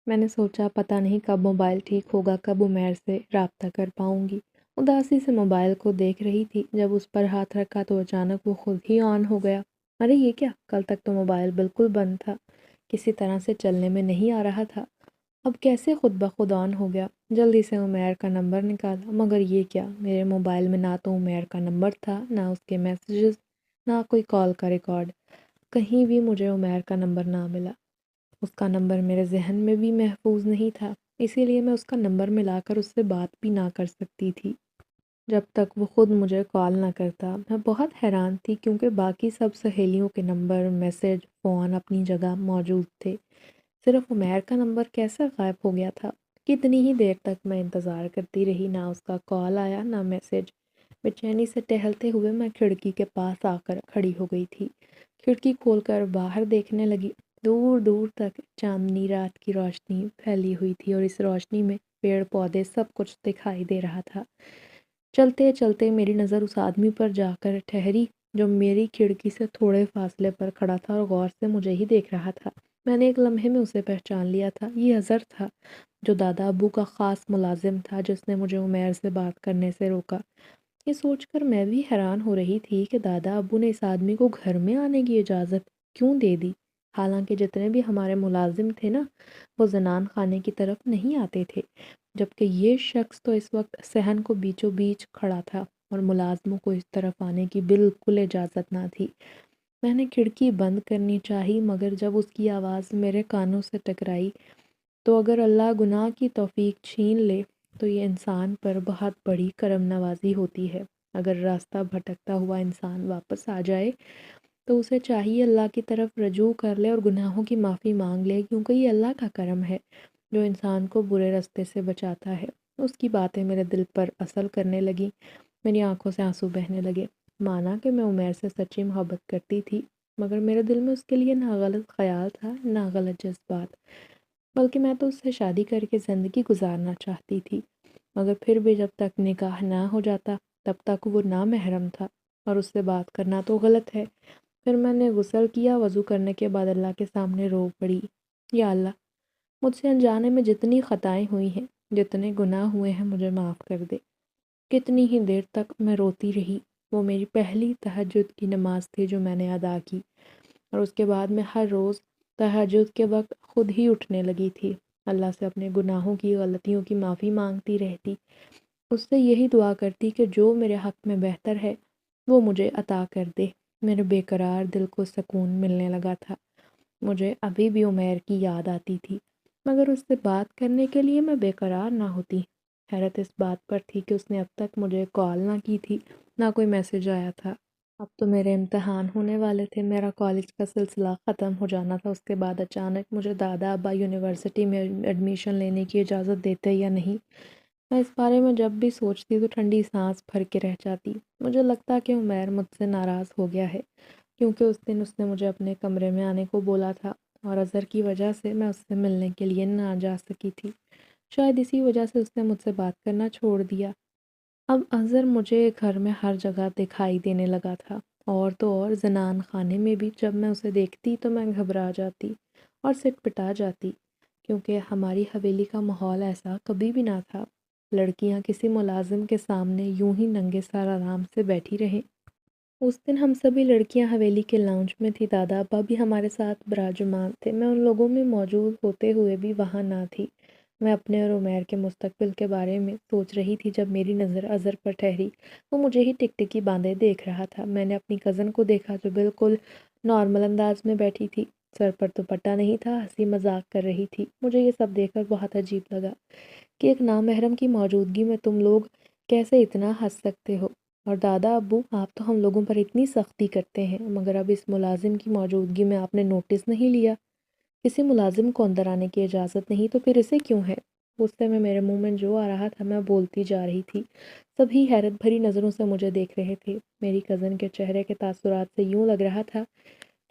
میں نے سوچا پتہ نہیں کب موبائل ٹھیک ہوگا، کب عمیر سے رابطہ کر پاؤں گی۔ اداسی سے موبائل کو دیکھ رہی تھی، جب اس پر ہاتھ رکھا تو اچانک وہ خود ہی آن ہو گیا۔ ارے یہ کیا؟ کل تک تو موبائل بالکل بند تھا، کسی طرح سے چلنے میں نہیں آ رہا تھا، اب کیسے خود بخود آن ہو گیا؟ جلدی سے عمیر کا نمبر نکالا، مگر یہ کیا، میرے موبائل میں نہ تو عمیر کا نمبر تھا، نہ اس کے میسیجز، نہ کوئی کال کا ریکارڈ، کہیں بھی مجھے عمیر کا نمبر نہ ملا۔ اس کا نمبر میرے ذہن میں بھی محفوظ نہیں تھا، اسی لیے میں اس کا نمبر ملا کر اس سے بات بھی نہ کر سکتی تھی جب تک وہ خود مجھے کال نہ کرتا۔ میں بہت حیران تھی کیونکہ باقی سب سہیلیوں کے نمبر، میسج، فون اپنی جگہ موجود تھے، صرف عمیر کا نمبر کیسے غائب ہو گیا تھا؟ کتنی ہی دیر تک میں انتظار کرتی رہی، نہ اس کا کال آیا نہ میسج۔ بے چینی سے ٹہلتے ہوئے میں کھڑکی کے پاس آ کر کھڑی ہو گئی تھی، کھڑکی کھول کر باہر دیکھنے لگی۔ دور دور تک چاندنی رات کی روشنی پھیلی ہوئی تھی اور اس روشنی میں پیڑ پودے سب کچھ دکھائی دے رہا تھا۔ چلتے چلتے میری نظر اس آدمی پر جا کر ٹھہری جو میری کھڑکی سے تھوڑے فاصلے پر کھڑا تھا اور غور سے مجھے ہی دیکھ رہا تھا۔ میں نے ایک لمحے میں اسے پہچان لیا تھا، یہ اظہر تھا جو دادا ابو کا خاص ملازم تھا جس نے مجھے عمیر سے بات کرنے سے روکا۔ یہ سوچ کر میں بھی حیران ہو رہی تھی کہ دادا ابو نے اس آدمی کو گھر میں آنے کی اجازت کیوں دے دی، حالانکہ جتنے بھی ہمارے ملازم تھے نا وہ زنان خانے کی طرف نہیں آتے تھے، جبکہ یہ شخص تو اس وقت صحن کو بیچوں بیچ کھڑا تھا اور ملازموں کو اس طرف آنے کی بالکل اجازت نہ تھی۔ میں نے کھڑکی بند کرنی چاہی مگر جب اس کی آواز میرے کانوں سے ٹکرائی تو اگر اللہ گناہ کی توفیق چھین لے تو یہ انسان پر بہت بڑی کرم نوازی ہوتی ہے۔ اگر راستہ بھٹکتا ہوا انسان واپس آ جائے تو اسے چاہیے اللہ کی طرف رجوع کر لے اور گناہوں کی معافی مانگ لے، کیونکہ یہ اللہ کا کرم ہے جو انسان کو برے راستے سے بچاتا ہے۔ اس کی باتیں میرے دل پر اثر کرنے لگیں، میری آنکھوں سے آنسو بہنے لگے۔ مانا کہ میں عمیر سے سچی محبت کرتی تھی مگر میرے دل میں اس کے لیے نہ غلط خیال تھا نہ غلط جذبات، بلکہ میں تو اس سے شادی کر کے زندگی گزارنا چاہتی تھی۔ مگر پھر بھی جب تک نکاح نہ ہو جاتا تب تک وہ نامحرم تھا اور اس سے بات کرنا تو غلط ہے۔ پھر میں نے غسل کیا، وضو کرنے کے بعد اللہ کے سامنے رو پڑی، یا اللہ، مجھ سے انجانے میں جتنی خطائیں ہوئی ہیں، جتنے گناہ ہوئے ہیں، مجھے معاف کر دے۔ کتنی ہی دیر تک میں روتی رہی۔ وہ میری پہلی تہجد کی نماز تھی جو میں نے ادا کی، اور اس کے بعد میں ہر روز تہجد کے وقت خود ہی اٹھنے لگی تھی، اللہ سے اپنے گناہوں کی، غلطیوں کی معافی مانگتی رہتی، اس سے یہی دعا کرتی کہ جو میرے حق میں بہتر ہے وہ مجھے عطا کر دے۔ میرے بے قرار دل کو سکون ملنے لگا تھا۔ مجھے ابھی بھی عمیر کی یاد آتی تھی مگر اس سے بات کرنے کے لیے میں بے قرار نہ ہوتی۔ حیرت اس بات پر تھی کہ اس نے اب تک مجھے کال نہ کی تھی، نہ کوئی میسج آیا تھا۔ اب تو میرے امتحان ہونے والے تھے، میرا کالج کا سلسلہ ختم ہو جانا تھا۔ اس کے بعد اچانک مجھے دادا ابا یونیورسٹی میں ایڈمیشن لینے کی اجازت دیتے یا نہیں، میں اس بارے میں جب بھی سوچتی تو ٹھنڈی سانس بھر کے رہ جاتی۔ مجھے لگتا کہ عمیر مجھ سے ناراض ہو گیا ہے کیونکہ اس دن اس نے مجھے اپنے کمرے میں آنے کو بولا تھا اور اظہر کی وجہ سے میں اس سے ملنے کے لیے نہ جا سکی تھی۔ شاید اسی وجہ سے اس نے مجھ سے بات کرنا چھوڑ دیا۔ اب اظہر مجھے گھر میں ہر جگہ دکھائی دینے لگا تھا، اور تو اور زنان خانے میں بھی جب میں اسے دیکھتی تو میں گھبرا جاتی اور سٹ پٹا جاتی، کیونکہ ہماری حویلی کا ماحول ایسا کبھی بھی نہ تھا۔ لڑکیاں کسی ملازم کے سامنے یوں ہی ننگے سر آرام سے بیٹھی رہیں۔ اس دن ہم سبھی لڑکیاں حویلی کے لاؤنج میں تھی، دادا ابا بھی ہمارے ساتھ براجمان تھے۔ میں ان لوگوں میں موجود ہوتے ہوئے بھی وہاں نہ تھی۔ میں اپنے اور عمیر کے مستقبل کے بارے میں سوچ رہی تھی جب میری نظر اظہر پر ٹھہری۔ وہ مجھے ہی ٹکٹکی باندھے دیکھ رہا تھا۔ میں نے اپنی کزن کو دیکھا جو بالکل نارمل انداز میں بیٹھی تھی، سر پر دوپٹہ نہیں تھا، ہنسی مذاق کر رہی تھی۔ مجھے یہ سب دیکھ کر بہت عجیب لگا کہ ایک نامحرم کی موجودگی میں تم لوگ کیسے اتنا ہنس سکتے ہو، اور دادا ابو آپ تو ہم لوگوں پر اتنی سختی کرتے ہیں مگر اب اس ملازم کی موجودگی میں آپ نے نوٹس نہیں لیا؟ کسی ملازم کو اندر آنے کی اجازت نہیں تو پھر اسے کیوں ہے؟ غصے میں میرے منہ میں جو آ رہا تھا میں بولتی جا رہی تھی۔ سبھی حیرت بھری نظروں سے مجھے دیکھ رہے تھے۔ میری کزن کے چہرے کے تاثرات سے یوں لگ رہا تھا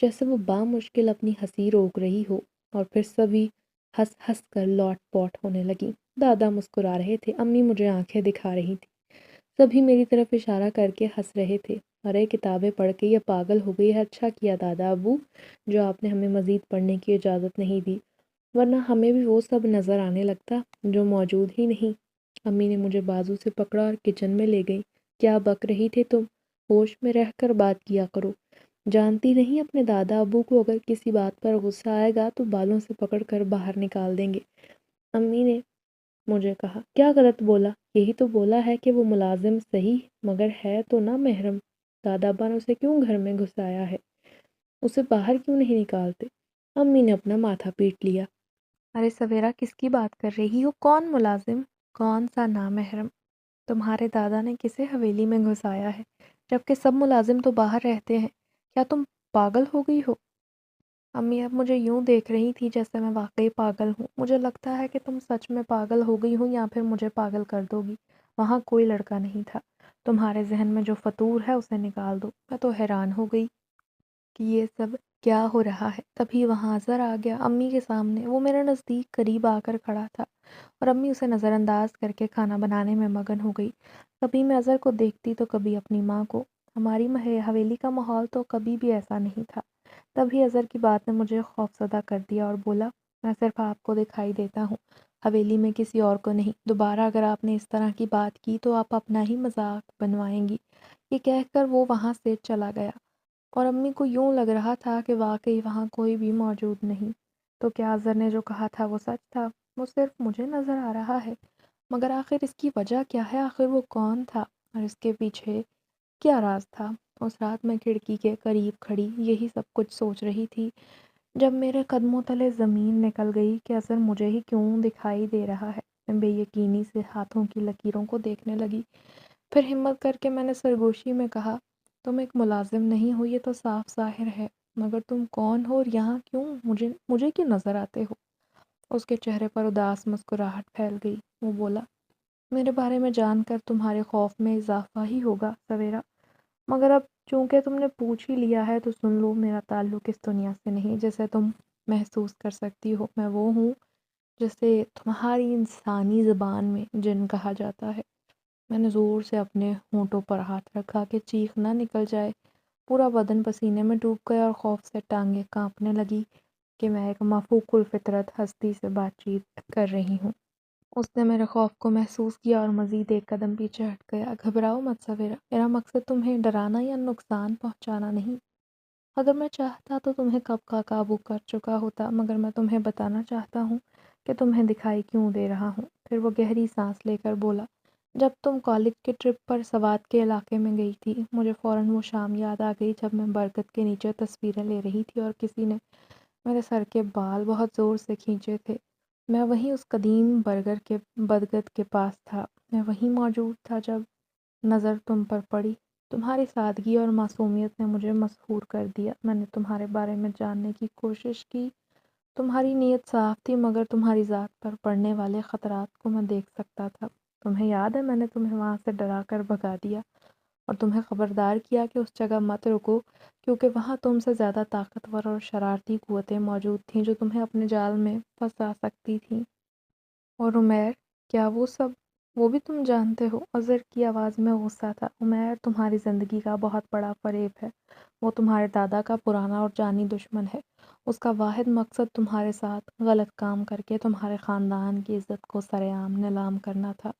جیسے وہ بامشکل اپنی ہنسی روک رہی ہو، اور پھر سبھی ہنس ہنس کر لوٹ پوٹ ہونے لگی۔ دادا مسکرا رہے تھے، امی مجھے آنکھیں دکھا رہی تھی، سبھی میری طرف اشارہ کر کے ہنس رہے تھے۔ ارے کتابیں پڑھ کے یہ پاگل ہو گئی ہے، اچھا کیا دادا ابو جو آپ نے ہمیں مزید پڑھنے کی اجازت نہیں دی، ورنہ ہمیں بھی وہ سب نظر آنے لگتا جو موجود ہی نہیں۔ امی نے مجھے بازو سے پکڑا اور کچن میں لے گئی۔ کیا بک رہی تھی تم؟ ہوش میں رہ کر بات کیا کرو، جانتی نہیں اپنے دادا ابو کو اگر کسی بات پر غصہ آئے گا تو بالوں سے پکڑ کر باہر نکال دیں گے۔ امی نے مجھے کہا، کیا غلط بولا؟ یہی تو بولا ہے کہ وہ ملازم صحیح مگر ہے تو نہ محرم۔ دادا ابا نے اسے کیوں گھر میں گھسایا ہے؟ اسے باہر کیوں نہیں نکالتے؟ امی نے اپنا ماتھا پیٹ لیا۔ ارے سویرا کس کی بات کر رہی ہو؟ کون ملازم؟ کون سا نامحرم؟ تمہارے دادا نے کسے حویلی میں گھسایا ہے جبکہ سب ملازم تو باہر رہتے ہیں؟ کیا تم پاگل ہو گئی ہو؟ امی اب مجھے یوں دیکھ رہی تھی جیسے میں واقعی پاگل ہوں۔ مجھے لگتا ہے کہ تم سچ میں پاگل ہو گئی ہو یا پھر مجھے پاگل کر دو گی۔ وہاں کوئی لڑکا نہیں تھا، تمہارے ذہن میں جو فطور ہے اسے نکال دو۔ میں تو حیران ہو گئی کہ یہ سب کیا ہو رہا ہے۔ تبھی وہاں اظہر آ گیا امی کے سامنے۔ وہ میرے نزدیک قریب آ کر کھڑا تھا اور امی اسے نظر انداز کر کے کھانا بنانے میں مگن ہو گئی۔ کبھی میں اظہر کو دیکھتی تو کبھی اپنی ماں کو۔ ہماری حویلی کا ماحول تو کبھی بھی ایسا نہیں تھا۔ تبھی اظہر کی بات نے مجھے خوفزدہ کر دیا اور بولا، میں صرف آپ کو دکھائی دیتا ہوں، حویلی میں کسی اور کو نہیں۔ دوبارہ اگر آپ نے اس طرح کی بات کی تو آپ اپنا ہی مذاق بنوائیں گی۔ یہ کہہ کر وہ وہاں سے چلا گیا اور امی کو یوں لگ رہا تھا کہ واقعی وہاں کوئی بھی موجود نہیں۔ تو کیا اظہر نے جو کہا تھا وہ سچ تھا؟ وہ صرف مجھے نظر آ رہا ہے مگر آخر اس کی وجہ کیا ہے؟ آخر وہ کون تھا اور اس کے پیچھے کیا راز تھا؟ اس رات میں کھڑکی کے قریب کھڑی یہی سب کچھ سوچ رہی تھی جب میرے قدموں تلے زمین نکل گئی کہ اثر مجھے ہی کیوں دکھائی دے رہا ہے۔ میں بے یقینی سے ہاتھوں کی لکیروں کو دیکھنے لگی، پھر ہمت کر کے میں نے سرگوشی میں کہا، تم ایک ملازم نہیں ہو یہ تو صاف ظاہر ہے، مگر تم کون ہو اور یہاں کیوں؟ مجھے کیوں نظر آتے ہو؟ اس کے چہرے پر اداس مسکراہٹ پھیل گئی۔ وہ بولا، میرے بارے میں جان کر تمہارے خوف میں اضافہ ہی ہوگا سویرا، مگر اب چونکہ تم نے پوچھ ہی لیا ہے تو سن لو، میرا تعلق اس دنیا سے نہیں جیسے تم محسوس کر سکتی ہو۔ میں وہ ہوں جسے تمہاری انسانی زبان میں جن کہا جاتا ہے۔ میں نے زور سے اپنے ہونٹوں پر ہاتھ رکھا کہ چیخ نہ نکل جائے۔ پورا بدن پسینے میں ڈوب گیا اور خوف سے ٹانگیں کانپنے لگی کہ میں ایک مفوق الفطرت ہستی سے بات چیت کر رہی ہوں۔ اس نے میرے خوف کو محسوس کیا اور مزید ایک قدم پیچھے ہٹ گیا۔ گھبراؤ مت سویرا، میرا مقصد تمہیں ڈرانا یا نقصان پہنچانا نہیں۔ اگر میں چاہتا تو تمہیں کب کا قابو کر چکا ہوتا، مگر میں تمہیں بتانا چاہتا ہوں کہ تمہیں دکھائی کیوں دے رہا ہوں۔ پھر وہ گہری سانس لے کر بولا، جب تم کالج کے ٹرپ پر سوات کے علاقے میں گئی تھی، مجھے فوراً وہ شام یاد آ گئی جب میں برگد کے نیچے تصویریں لے رہی تھی اور کسی نے میرے سر کے بال بہت زور سے کھینچے تھے۔ میں وہیں اس قدیم برگد کے پاس تھا، میں وہیں موجود تھا جب نظر تم پر پڑی۔ تمہاری سادگی اور معصومیت نے مجھے مسحور کر دیا۔ میں نے تمہارے بارے میں جاننے کی کوشش کی، تمہاری نیت صاف تھی، مگر تمہاری ذات پر پڑنے والے خطرات کو میں دیکھ سکتا تھا۔ تمہیں یاد ہے میں نے تمہیں وہاں سے ڈرا کر بھگا دیا اور تمہیں خبردار کیا کہ اس جگہ مت رکو کیونکہ وہاں تم سے زیادہ طاقتور اور شرارتی قوتیں موجود تھیں جو تمہیں اپنے جال میں پھنسا سکتی تھیں۔ اور عمیر، کیا وہ بھی تم جانتے ہو؟ اظہر کی آواز میں غصہ تھا۔ عمیر تمہاری زندگی کا بہت بڑا فریب ہے، وہ تمہارے دادا کا پرانا اور جانی دشمن ہے۔ اس کا واحد مقصد تمہارے ساتھ غلط کام کر کے تمہارے خاندان کی عزت کو سرے عام نیلام کرنا تھا۔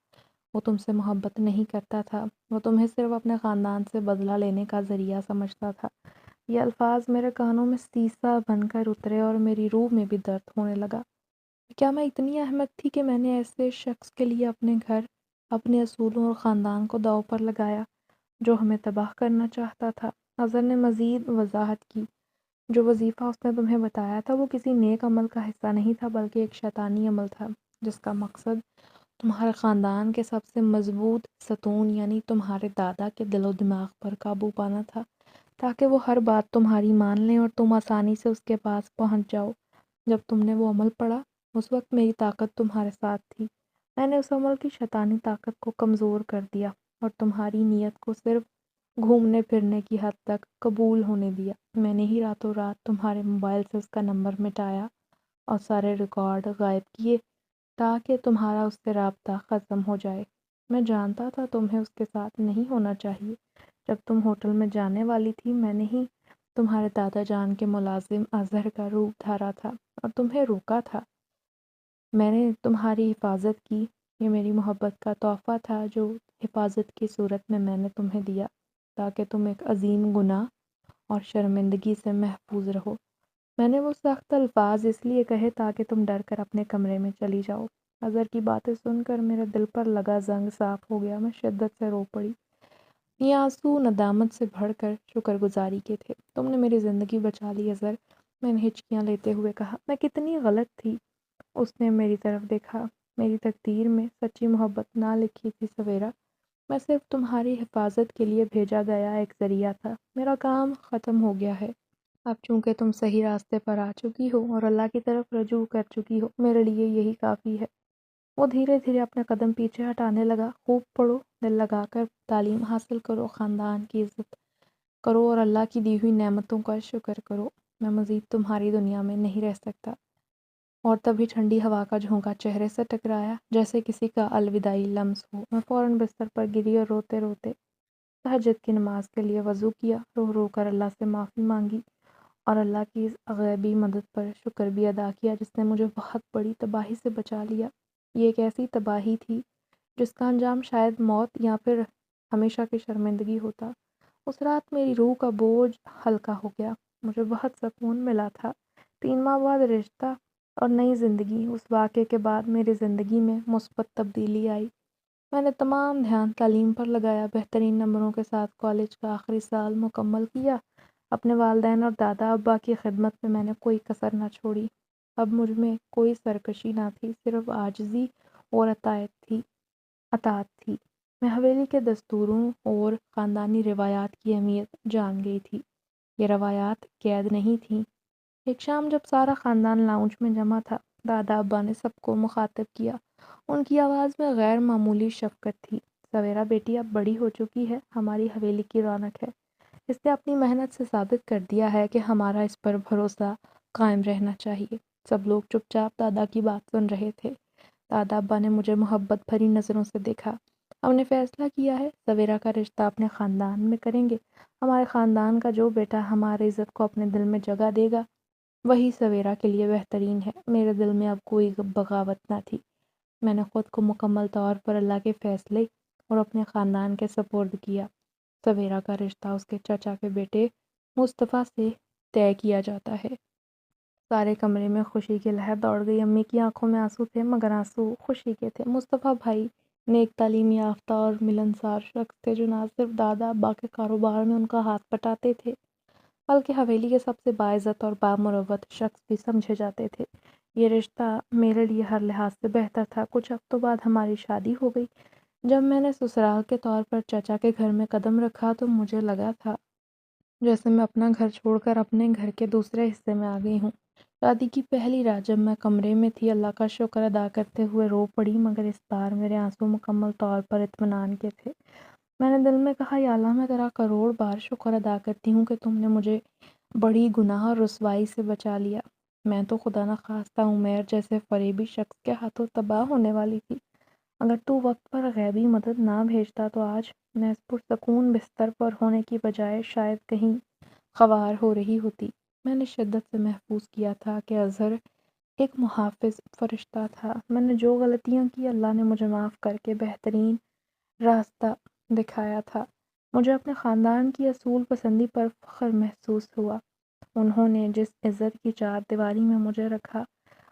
وہ تم سے محبت نہیں کرتا تھا، وہ تمہیں صرف اپنے خاندان سے بدلہ لینے کا ذریعہ سمجھتا تھا۔ یہ الفاظ میرے کانوں میں سیسا بن کر اترے اور میری روح میں بھی درد ہونے لگا۔ کیا میں اتنی احمق تھی کہ میں نے ایسے شخص کے لیے اپنے گھر، اپنے اصولوں اور خاندان کو داؤ پر لگایا جو ہمیں تباہ کرنا چاہتا تھا؟ اظہر نے مزید وضاحت کی، جو وظیفہ اس نے تمہیں بتایا تھا وہ کسی نیک عمل کا حصہ نہیں تھا بلکہ ایک شیطانی عمل تھا جس کا مقصد تمہارے خاندان کے سب سے مضبوط ستون یعنی تمہارے دادا کے دل و دماغ پر قابو پانا تھا تاکہ وہ ہر بات تمہاری مان لیں اور تم آسانی سے اس کے پاس پہنچ جاؤ۔ جب تم نے وہ عمل پڑھا اس وقت میری طاقت تمہارے ساتھ تھی، میں نے اس عمل کی شیطانی طاقت کو کمزور کر دیا اور تمہاری نیت کو صرف گھومنے پھرنے کی حد تک قبول ہونے دیا۔ میں نے ہی راتوں رات تمہارے موبائل سے اس کا نمبر مٹایا اور سارے ریکارڈ غائب کیے تاکہ تمہارا اس سے رابطہ ختم ہو جائے۔ میں جانتا تھا تمہیں اس کے ساتھ نہیں ہونا چاہیے۔ جب تم ہوٹل میں جانے والی تھی میں نے ہی تمہارے دادا جان کے ملازم اظہر کا روپ دھارا تھا اور تمہیں روکا تھا۔ میں نے تمہاری حفاظت کی، یہ میری محبت کا تحفہ تھا جو حفاظت کی صورت میں نے تمہیں دیا تاکہ تم ایک عظیم گناہ اور شرمندگی سے محفوظ رہو۔ میں نے وہ سخت الفاظ اس لیے کہے تاکہ تم ڈر کر اپنے کمرے میں چلی جاؤ۔ اظہر کی باتیں سن کر میرے دل پر لگا زنگ صاف ہو گیا، میں شدت سے رو پڑی۔ یہ آنسو ندامت سے بڑھ کر شکر گزاری کے تھے۔ تم نے میری زندگی بچا لی اظہر، میں نے ہچکیاں لیتے ہوئے کہا۔ میں کتنی غلط تھی۔ اس نے میری طرف دیکھا۔ میری تقدیر میں سچی محبت نہ لکھی تھی سویرا، میں صرف تمہاری حفاظت کے لیے بھیجا گیا ایک ذریعہ تھا۔ میرا کام ختم ہو گیا ہے۔ اب چونکہ تم صحیح راستے پر آ چکی ہو اور اللہ کی طرف رجوع کر چکی ہو، میرے لیے یہی کافی ہے۔ وہ دھیرے دھیرے اپنے قدم پیچھے ہٹانے لگا۔ خوب پڑھو، دل لگا کر تعلیم حاصل کرو، خاندان کی عزت کرو اور اللہ کی دی ہوئی نعمتوں کا شکر کرو۔ میں مزید تمہاری دنیا میں نہیں رہ سکتا۔ اور تبھی ٹھنڈی ہوا کا جھونکا چہرے سے ٹکرایا جیسے کسی کا الوداعی لمس ہو۔ میں فوراً بستر پر گری اور روتے روتے تہجد کی نماز کے لیے وضو کیا، رو رو کر اللہ سے معافی مانگی اور اللہ کی اس غیبی مدد پر شکر بھی ادا کیا جس نے مجھے بہت بڑی تباہی سے بچا لیا۔ یہ ایک ایسی تباہی تھی جس کا انجام شاید موت یا پھر ہمیشہ کی شرمندگی ہوتا۔ اس رات میری روح کا بوجھ ہلکا ہو گیا، مجھے بہت سکون ملا تھا۔ 3 ماہ بعد رشتہ اور نئی زندگی۔ اس واقعے کے بعد میری زندگی میں مثبت تبدیلی آئی۔ میں نے تمام دھیان تعلیم پر لگایا، بہترین نمبروں کے ساتھ کالج کا آخری سال مکمل کیا۔ اپنے والدین اور دادا ابا کی خدمت میں میں نے کوئی کسر نہ چھوڑی۔ اب مجھ میں کوئی سرکشی نہ تھی، صرف عاجزی اور اطاعت تھی۔ میں حویلی کے دستوروں اور خاندانی روایات کی اہمیت جان گئی تھی۔ یہ روایات قید نہیں تھیں۔ ایک شام جب سارا خاندان لاؤنج میں جمع تھا، دادا ابا نے سب کو مخاطب کیا۔ ان کی آواز میں غیر معمولی شفقت تھی۔ سویرا بیٹی اب بڑی ہو چکی ہے، ہماری حویلی کی رونق ہے۔ اس نے اپنی محنت سے ثابت کر دیا ہے کہ ہمارا اس پر بھروسہ قائم رہنا چاہیے۔ سب لوگ چپ چاپ دادا کی بات سن رہے تھے۔ دادا ابا نے مجھے محبت بھری نظروں سے دیکھا۔ ہم نے فیصلہ کیا ہے، سویرا کا رشتہ اپنے خاندان میں کریں گے۔ ہمارے خاندان کا جو بیٹا ہماری عزت کو اپنے دل میں جگہ دے گا، وہی سویرا کے لیے بہترین ہے۔ میرے دل میں اب کوئی بغاوت نہ تھی۔ میں نے خود کو مکمل طور پر اللہ کے فیصلے اور اپنے خاندان کے سپرد کیا۔ سویرا کا رشتہ اس کے چچا کے بیٹے مصطفیٰ سے طے کیا جاتا ہے۔ سارے کمرے میں خوشی کی لہر دوڑ گئی۔ امی کی آنکھوں میں آنسو تھے، مگر آنسو خوشی کے تھے۔ مصطفیٰ بھائی نیک تعلیم یافتہ اور ملنسار شخص تھے، جو نہ صرف دادا ابا کے کاروبار میں ان کا ہاتھ بٹاتے تھے، بلکہ حویلی کے سب سے باعزت اور بامروت شخص بھی سمجھے جاتے تھے۔ یہ رشتہ میرے لیے ہر لحاظ سے بہتر تھا۔ کچھ ہفتوں بعد ہماری شادی ہو گئی۔ جب میں نے سسرال کے طور پر چچا کے گھر میں قدم رکھا تو مجھے لگا تھا جیسے میں اپنا گھر چھوڑ کر اپنے گھر کے دوسرے حصے میں آ گئی ہوں۔ شادی کی پہلی رات جب میں کمرے میں تھی، اللہ کا شکر ادا کرتے ہوئے رو پڑی، مگر اس بار میرے آنسو مکمل طور پر اطمینان کے تھے۔ میں نے دل میں کہا، یا اللہ، میں تیرا کروڑ بار شکر ادا کرتی ہوں کہ تم نے مجھے بڑی گناہ اور رسوائی سے بچا لیا۔ میں تو خدا نخواستہ عمیر جیسے فریبی شخص کے ہاتھوں تباہ ہونے والی تھی۔ اگر تو وقت پر غیبی مدد نہ بھیجتا تو آج میں اس پرسکون بستر پر ہونے کی بجائے شاید کہیں خوار ہو رہی ہوتی۔ میں نے شدت سے محسوس کیا تھا کہ اظہر ایک محافظ فرشتہ تھا۔ میں نے جو غلطیاں کی، اللہ نے مجھے معاف کر کے بہترین راستہ دکھایا تھا۔ مجھے اپنے خاندان کی اصول پسندی پر فخر محسوس ہوا۔ انہوں نے جس عزت کی چار دیواری میں مجھے رکھا،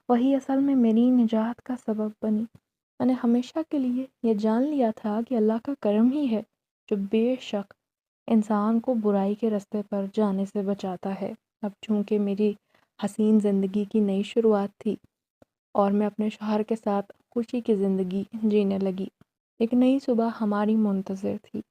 وہی اصل میں میری نجات کا سبب بنی۔ میں نے ہمیشہ کے لیے یہ جان لیا تھا کہ اللہ کا کرم ہی ہے جو بے شک انسان کو برائی کے راستے پر جانے سے بچاتا ہے۔ اب چونکہ میری حسین زندگی کی نئی شروعات تھی اور میں اپنے شوہر کے ساتھ خوشی کی زندگی جینے لگی، ایک نئی صبح ہماری منتظر تھی۔